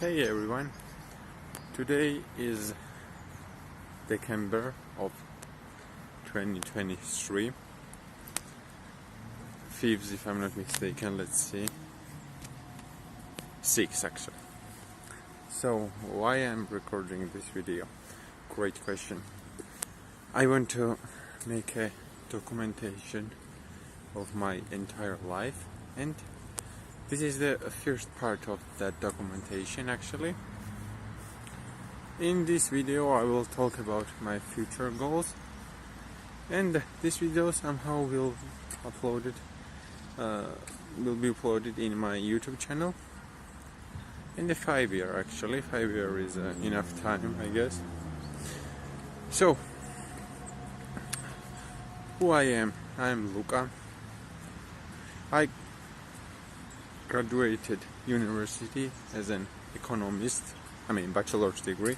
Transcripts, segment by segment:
Hey everyone, today is December of 2023, 5th if I'm not mistaken, let's see, 6 actually. So why I'm recording this video? Great question. I want to make a documentation of my entire life, and this is the first part of that documentation actually. In this video I will talk about my future goals, and this video somehow will be uploaded in my YouTube channel in the 5 year actually. 5 year is enough time, I guess. So who I am Luka. I graduated university as an economist, bachelor's degree,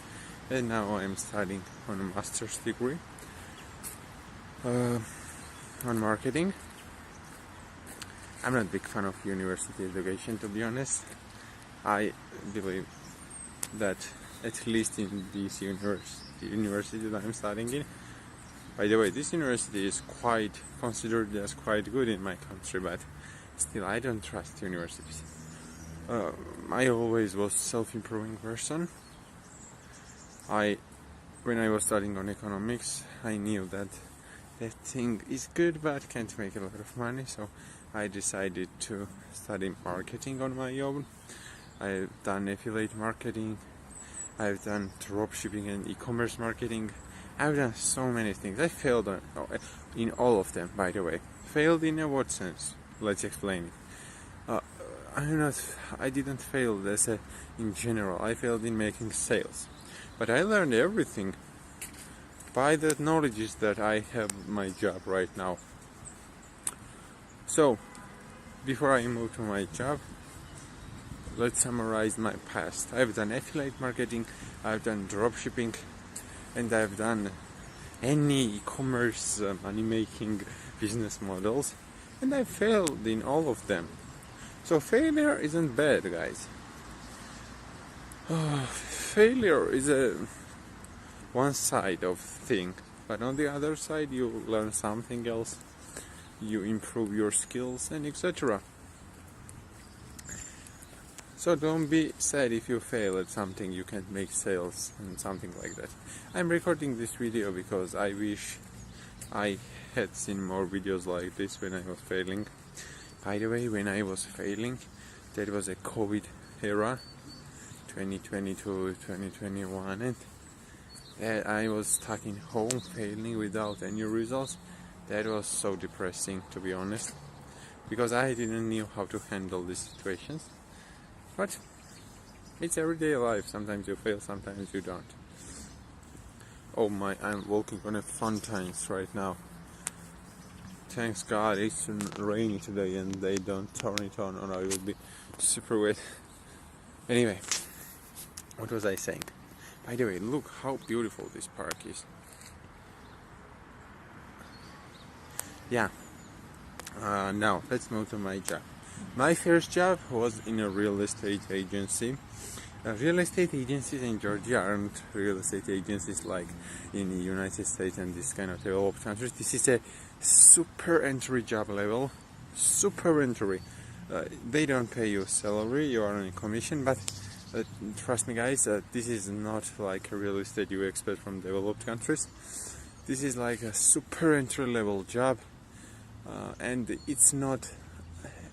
and now I'm studying on a master's degree on marketing. I'm not a big fan of university education, to be honest. I believe that at least in this university that I'm studying in, by the way, this university is considered as quite good in my country, but still I don't trust universities. I always was self-improving person. When I was studying on economics, I knew that thing is good but can't make a lot of money, so I decided to study marketing on my own. I've done affiliate marketing, I've done dropshipping and e-commerce marketing. I've done so many things. I failed in all of them, by the way. Failed in what sense? Let's explain it. I didn't fail in general. I failed in making sales. But I learned everything by the knowledge that I have my job right now. So, before I move to my job, let's summarize my past. I've done affiliate marketing, I've done dropshipping, and I've done any e-commerce money-making business models, and I failed in all of them. So failure isn't bad, guys. Failure is one side of thing, but on the other side you learn something else, you improve your skills, and etc. So don't be sad if you fail at something, you can't make sales and something like that. I'm recording this video because I wish I had seen more videos like this when I was failing. By the way, when I was failing, that was a COVID era, 2022, 2021, and I was stuck in home failing without any results. That was so depressing, to be honest, because I didn't know how to handle these situations. But it's everyday life. Sometimes you fail, sometimes you don't. Oh my, I'm walking on a fountains right now. Thanks God it's rainy today and they don't turn it on or I will be super wet. Anyway, what was I saying? By the way, look how beautiful this park is. Yeah. Now, let's move to my job. My first job was in a real estate agency. Real estate agencies in Georgia aren't real estate agencies like in the United States and this kind of developed countries. This is a super entry job level. Super entry. They don't pay you salary, you are on a commission, but trust me guys, this is not like a real estate you expect from developed countries. This is like a super entry level job, and it's not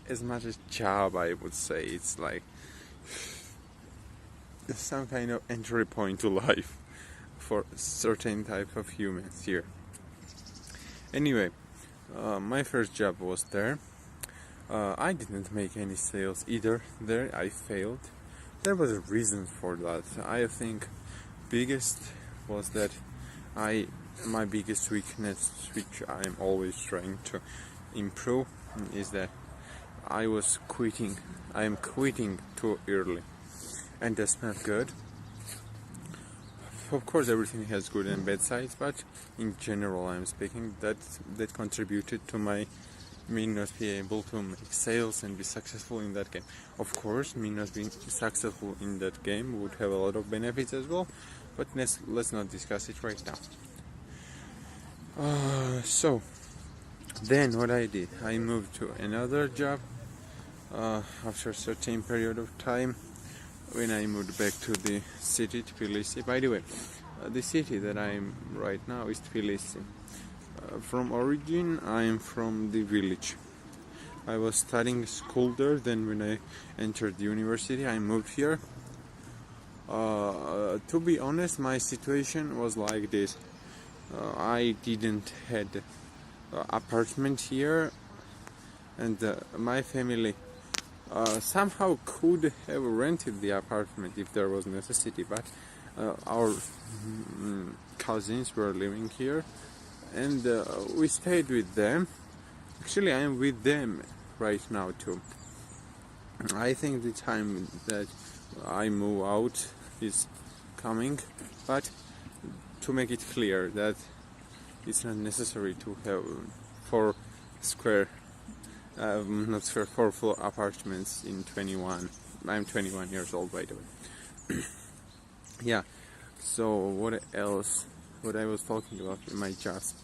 as much as job, I would say. It's like some kind of entry point to life for certain type of humans here. Anyway, my first job was there. I didn't make any sales either there. I failed. There was a reason for that. I think biggest was that my biggest weakness, which I'm always trying to improve, is that I am quitting too early, and that's not good. Of course everything has good and bad sides, but in general I'm speaking, that contributed to my me not be able to make sales and be successful in that game. Of course, me not being successful in that game would have a lot of benefits as well, but let's not discuss it right now. So then what I did, I moved to another job after a certain period of time when I moved back to the city, Tbilisi. By the way, the city that I'm right now is Tbilisi. From origin, I'm from the village. I was studying school there, then when I entered the university, I moved here. To be honest, my situation was like this. I didn't had apartment here, and my family somehow could have rented the apartment if there was necessity, but our cousins were living here, and we stayed with them. Actually, I am with them right now too. I think the time that I move out is coming, but to make it clear that it's not necessary to have 4 floor apartments in 21. I'm 21 years old, by the way. Yeah. So what else? What I was talking about in my jobs.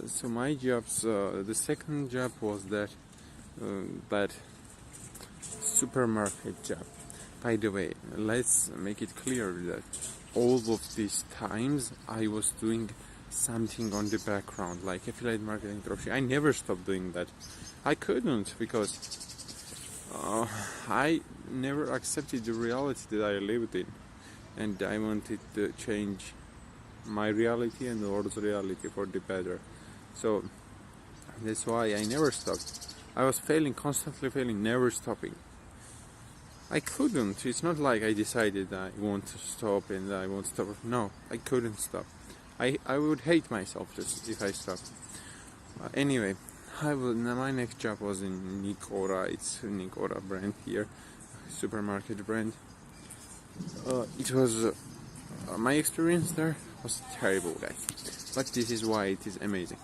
So my jobs. The second job was that supermarket job. By the way, let's make it clear that all of these times I was doing something on the background, like affiliate marketing, dropshipping. I never stopped doing that. I couldn't, because I never accepted the reality that I lived in, and I wanted to change my reality and the world's reality for the better. So that's why I never stopped. I was failing, constantly failing, never stopping. I couldn't. It's not like I decided I want to stop and I won't stop. No, I couldn't stop. I would hate myself just if I stopped. Anyway, my next job was in Nikora. It's a Nikora brand here, supermarket brand. It was my experience there was terrible, guys. But this is why it is amazing.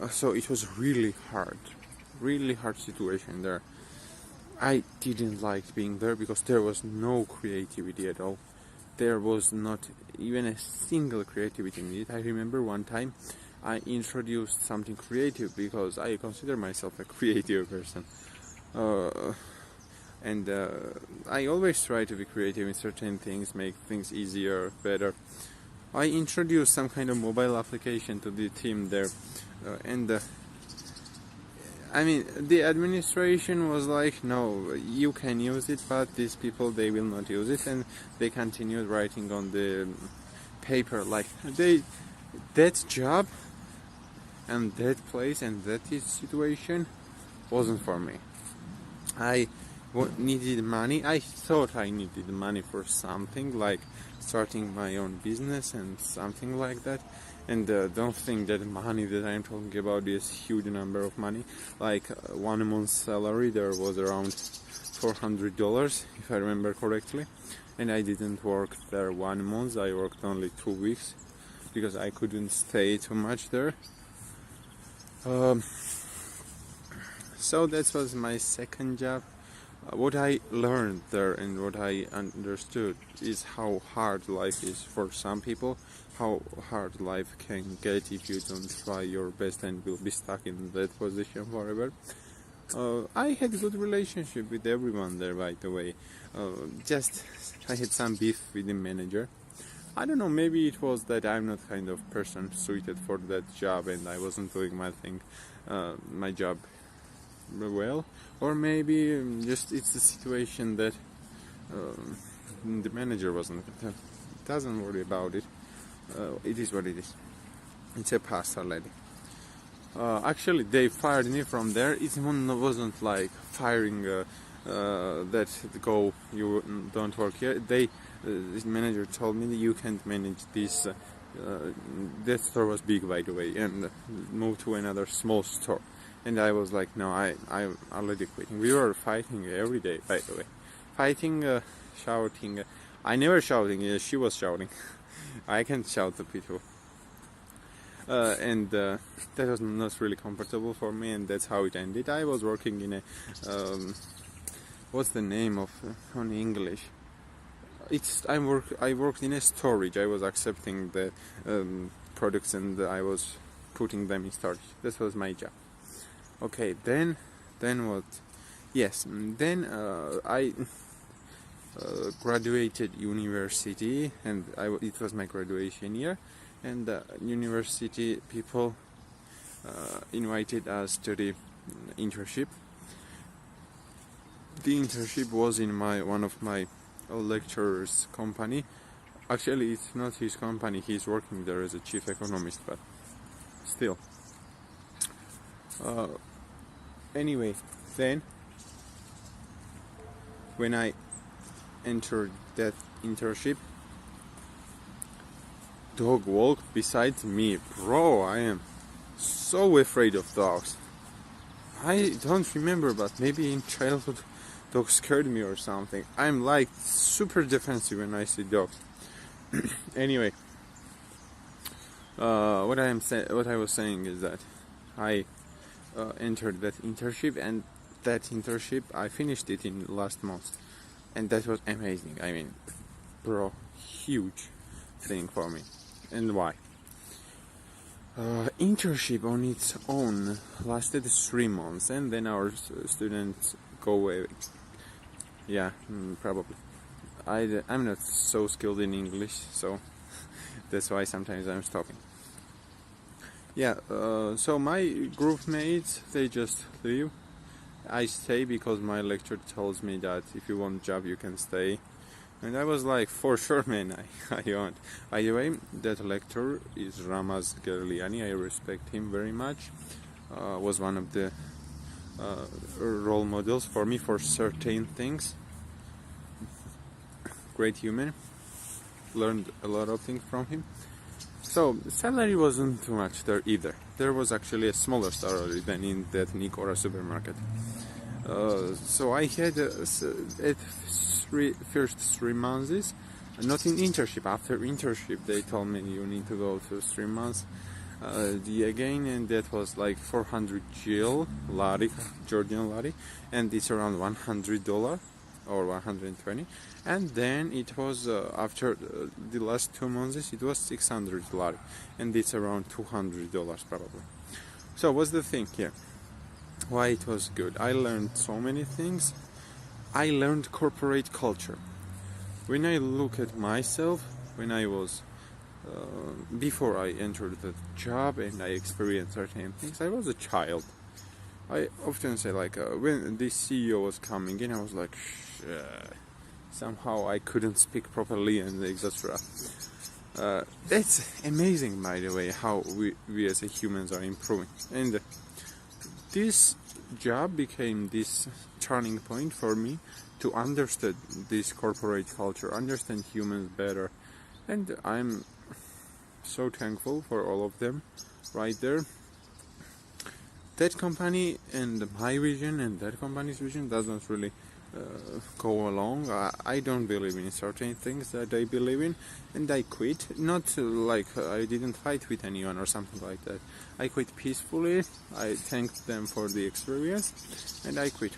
So it was really hard situation there. I didn't like being there because there was no creativity at all. There was not even a single creativity in it. I remember one time I introduced something creative because I consider myself a creative person. And I always try to be creative in certain things, make things easier, better. I introduced some kind of mobile application to the team there, and I mean, the administration was like, no, you can use it, but these people, they will not use it, and they continued writing on the paper, like, that job and that place and that situation wasn't for me. I needed money. I thought I needed money for something, like starting my own business and something like that. And don't think that money that I'm talking about is huge number of money. Like 1 month's salary there was around $400, if I remember correctly. And I didn't work there 1 month. I worked only 2 weeks because I couldn't stay too much there. So that was my second job. What I learned there and what I understood is how hard life is for some people, how hard life can get if you don't try your best and will be stuck in that position forever. I had a good relationship with everyone there, by the way. Just I had some beef with the manager. I don't know, maybe it was that I'm not kind of person suited for that job and I wasn't doing my job well, or maybe just it's the situation that the manager wasn't. Doesn't worry about it. It is what it is. It's a past already. Actually, they fired me from there. It wasn't like firing that go, you don't work here. This manager told me that you can't manage this. That store was big, by the way, and moved to another small store. And I was like, no, I'm already quitting. We were fighting every day, by the way. Fighting, shouting. I never shouting, she was shouting. I can't shout to people. and that was not really comfortable for me, and that's how it ended. I was working in a what's the name of on English? I worked in a storage. I was accepting the products and I was putting them in storage. This was my job. Okay, then what? Yes, then I graduated university, and it was my graduation year, and university people invited us to the internship. The internship was in one of my lecturer's company. Actually, it's not his company. He's working there as a chief economist, but still. Anyway, then when I entered that internship, dog walked beside me. Bro, I am so afraid of dogs. I don't remember, but maybe in childhood dogs scared me or something. I'm like super defensive when I see dogs. Anyway, what I was saying is that I entered that internship, and that internship I finished it in last month, and that was amazing. I mean, bro, huge thing for me. And why? Internship on its own lasted 3 months, and then our students go away. Yeah, probably. I'm not so skilled in English, so that's why sometimes I'm stopping. Yeah, so my group mates, they just leave. I stay because my lecturer tells me that if you want a job, you can stay. And I was like, for sure, man, I want. By the way, that lecturer is Ramaz Gerliani. I respect him very much. Was one of the role models for me for certain things. Great human. Learned a lot of things from him. So, salary wasn't too much there either. There was actually a smaller salary than in that Nicora supermarket. So I had first 3 months, not in internship. After internship, they told me you need to go to 3 months again, and that was like 400 lari, Georgian lari, and it's around $100 or 120. And then it was after the last 2 months, it was 600 lari, and it's around $200 probably. So what's the thing here? Why it was good? I learned so many things. I learned corporate culture. When I look at myself, when I was before I entered the job and I experienced certain things, I was a child. I often say like when this CEO was coming in, I was like, somehow I couldn't speak properly and etc. That's amazing, by the way, how we as a humans are improving. And this job became this turning point for me to understand this corporate culture, understand humans better, and I'm so thankful for all of them right there. That company and my vision and that company's vision doesn't really go along. I don't believe in certain things that I believe in, and I quit. Not like I didn't fight with anyone or something like that. I quit peacefully. I thanked them for the experience, and I quit.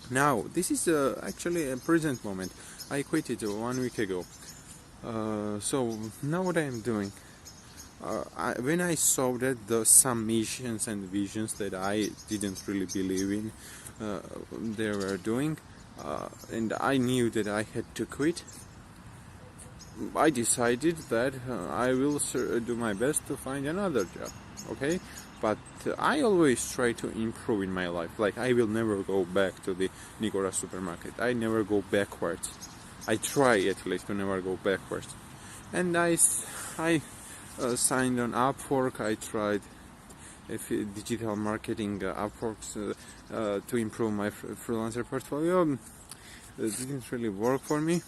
Now, this is actually a present moment. I quit it 1 week ago. So now what I am doing, when I saw that some missions and visions that I didn't really believe in, they were doing, and I knew that I had to quit, I decided that I will do my best to find another job. Okay, but I always try to improve in my life. Like, I will never go back to the Nicora supermarket. I never go backwards. I try at least to never go backwards. And I signed on Upwork. I tried digital marketing Upworks to improve my freelancer portfolio. It didn't really work for me.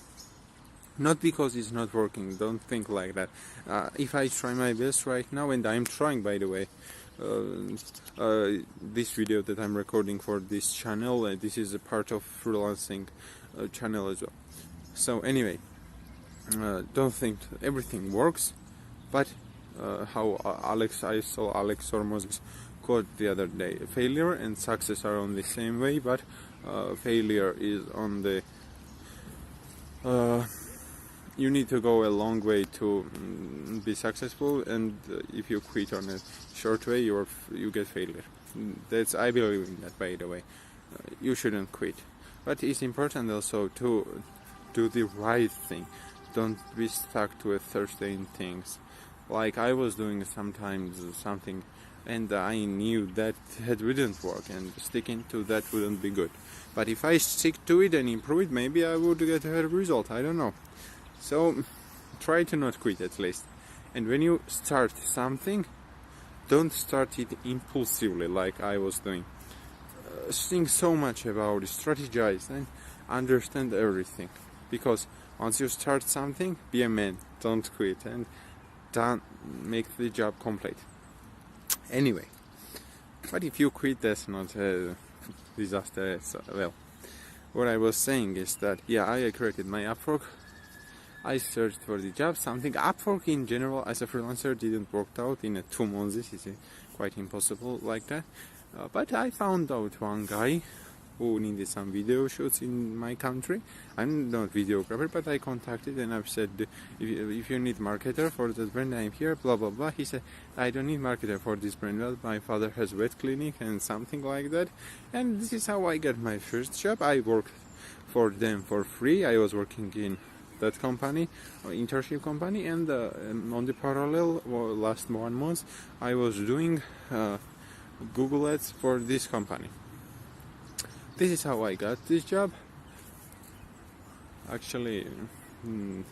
Not because it's not working, don't think like that. If I try my best right now, and I'm trying, by the way, this video that I'm recording for this channel, this is a part of freelancing channel as well. So anyway, don't think everything works, but how I saw Alex Hormoz's quote the other day. Failure and success are on the same way, but failure is on the you need to go a long way to be successful, and if you quit on a short way, you get failure. I believe in that, by the way. You shouldn't quit, but it's important also to do the right thing. Don't be stuck to a certain things. Like I was doing sometimes something, and I knew that wouldn't work, and sticking to that wouldn't be good. But if I stick to it and improve it, maybe I would get a better result. I don't know. So try to not quit at least. And when you start something, don't start it impulsively like I was doing. Think so much about it, strategize, and understand everything. Because once you start something, be a man. Don't quit, and don't make the job complete. Anyway, but if you quit, that's not a disaster. Well, what I was saying is that I created my Upwork. I searched for the job. Something Upwork in general as a freelancer didn't work out in 2 months. It's quite impossible like that. But I found out one guy who needed some video shoots in my country. I'm not videographer, but I contacted and I've said, if you need marketer for this brand, I'm here, blah blah blah. He said, I don't need marketer for this brand. Well, my father has vet clinic and something like that. And this is how I got my first job. I worked for them for free. I was working in that company, internship company, and on the parallel, last 1 month, I was doing Google Ads for this company. This is how I got this job. Actually, when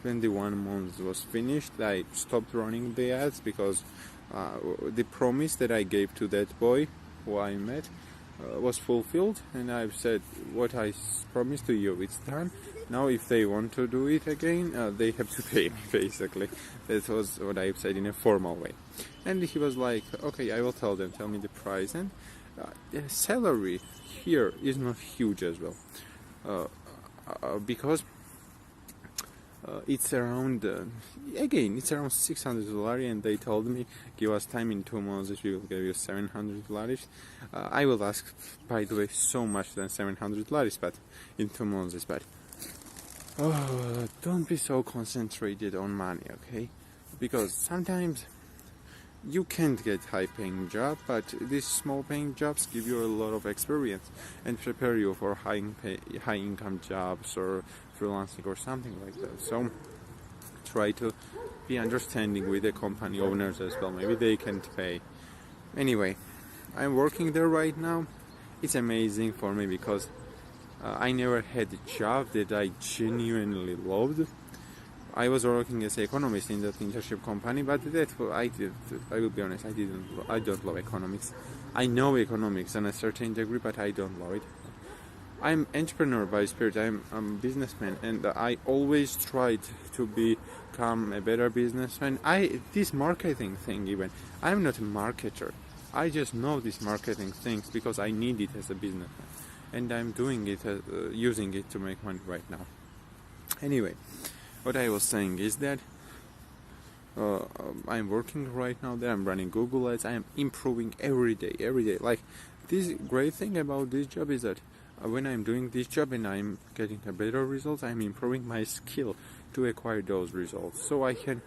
the 1 month was finished, I stopped running the ads because the promise that I gave to that boy who I met was fulfilled, and I've said what I promised to you, it's done. Now if they want to do it again, they have to pay me, basically. That was what I've said in a formal way. And he was like, okay, I will tell them, tell me the price. And the salary here is not huge as well, because it's around it's around $600, and they told me give us time, in 2 months we will give you $700. I will ask, by the way, so much than $700, but in 2 months, but don't be so concentrated on money, okay? Because sometimes you can't get high-paying job, but these small-paying jobs give you a lot of experience and prepare you for high-income jobs or freelancing or something like that. So try to be understanding with the company owners as well. Maybe they can pay. Anyway, I'm working there right now. It's amazing for me because I never had a job that I genuinely loved. I was working as an economist in that internship company, but I will be honest, I don't love economics. I know economics on a certain degree, but I don't love it. I'm entrepreneur by spirit. I'm a businessman, and I always tried to become a better businessman. This marketing thing, even I'm not a marketer. I just know these marketing things because I need it as a businessman, and I'm doing it, using it to make money right now. Anyway, what I was saying is that I'm working right now there. I'm running Google Ads. I am improving every day. Like, this great thing about this job is that when I'm doing this job and I'm getting a better results, I'm improving my skill to acquire those results, so I can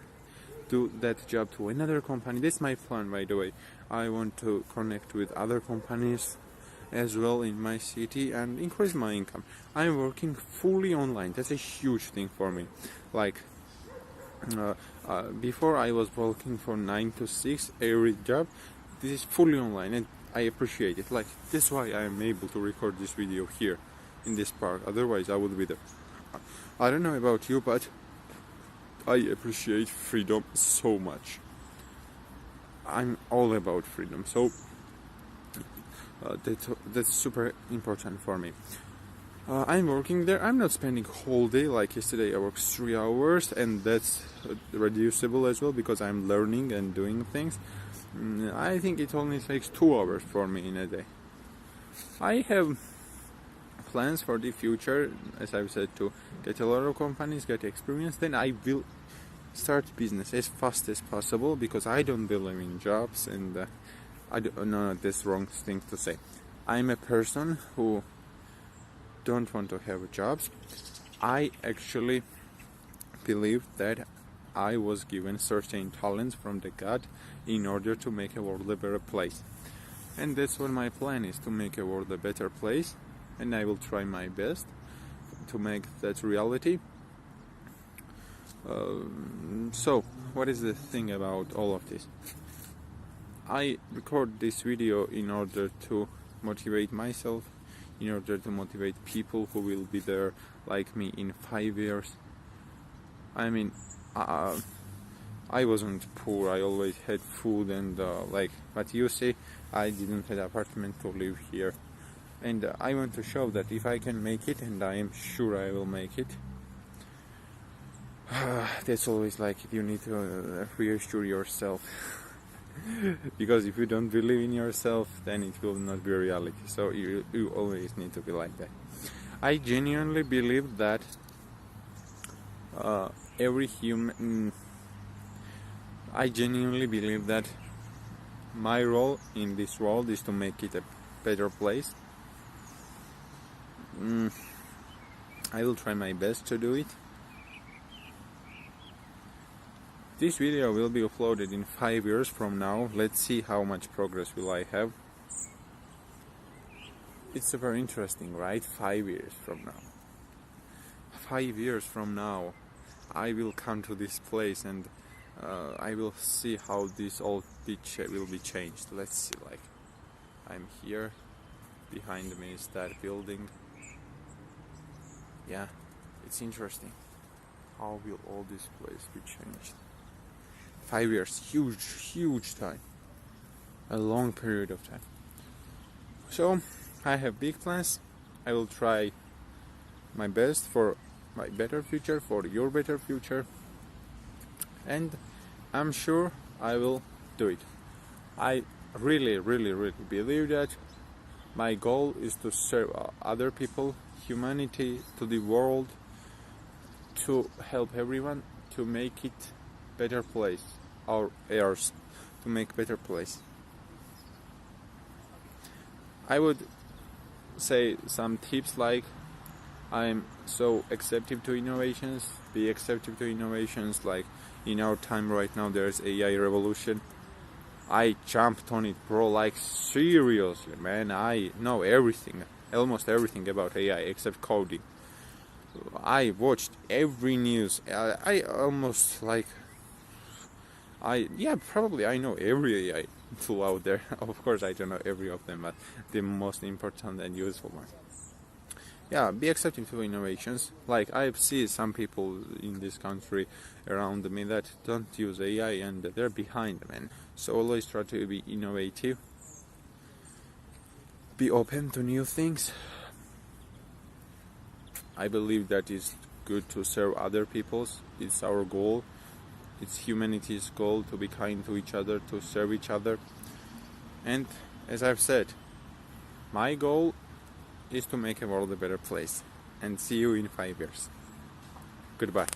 do that job to another company. That's my plan, by the way. I want to connect with other companies as well in my city and increase my income. I'm working fully online. That's a huge thing for me. Like, before I was working from 9 to 6 every job. This is fully online, and I appreciate it. Like, that's why I am able to record this video here in this park. Otherwise I would be there. I don't know about you, but I appreciate freedom so much. I'm all about freedom, so that's super important for me. I'm working there. I'm not spending whole day. Like yesterday I worked 3 hours, and that's reducible as well because I'm learning and doing things. I think it only takes 2 hours for me in a day. I have plans for the future, as I've said, to get a lot of companies, get experience. Then I will start business as fast as possible, because I don't believe in jobs, and I don't, no, that's wrong thing to say. I'm a person who don't want to have jobs. I actually believe that I was given certain talents from the God in order to make a world a better place. And that's what my plan is, to make a world a better place, and I will try my best to make that reality. So, what is the thing about all of this? I record this video in order to motivate myself, in order to motivate people who will be there like me in 5 years. I mean, I wasn't poor, I always had food, and but you see, I didn't have an apartment to live here. And I want to show that if I can make it, and I am sure I will make it, that's always like you need to reassure yourself. Because if you don't believe in yourself, then it will not be reality. So you always need to be like that. I genuinely believe that I genuinely believe that my role in this world is to make it a better place. I will try my best to do it. This video will be uploaded in 5 years from now. Let's see how much progress will I have. It's super interesting, right? 5 years from now. 5 years from now, I will come to this place, and I will see how this all will be changed. Let's see, like, I'm here, behind me is that building. Yeah, it's interesting. How will all this place be changed? 5 years, huge time. A long period of time. So, I have big plans. I will try my best for my better future, for your better future. And I'm sure I will do it. I really believe that my goal is to serve other people, humanity, to the world, to help everyone to make it better place, our heirs, to make better place. I would say some tips like, I'm so accepting to innovations, be accepting to innovations. Like in our time right now, there's AI revolution. I jumped on it, bro, like seriously, man. I know everything, almost everything about AI except coding. I watched every news. I almost like, probably I know every AI tool out there. Of course, I don't know every of them, but the most important and useful one. Yeah, be accepting to innovations. Like I see some people in this country around me that don't use AI, and they're behind, man. So always try to be innovative. Be open to new things. I believe that is good to serve other peoples. It's our goal. It's humanity's goal to be kind to each other, to serve each other. And as I've said, my goal is to make a world a better place. And see you in 5 years. Goodbye.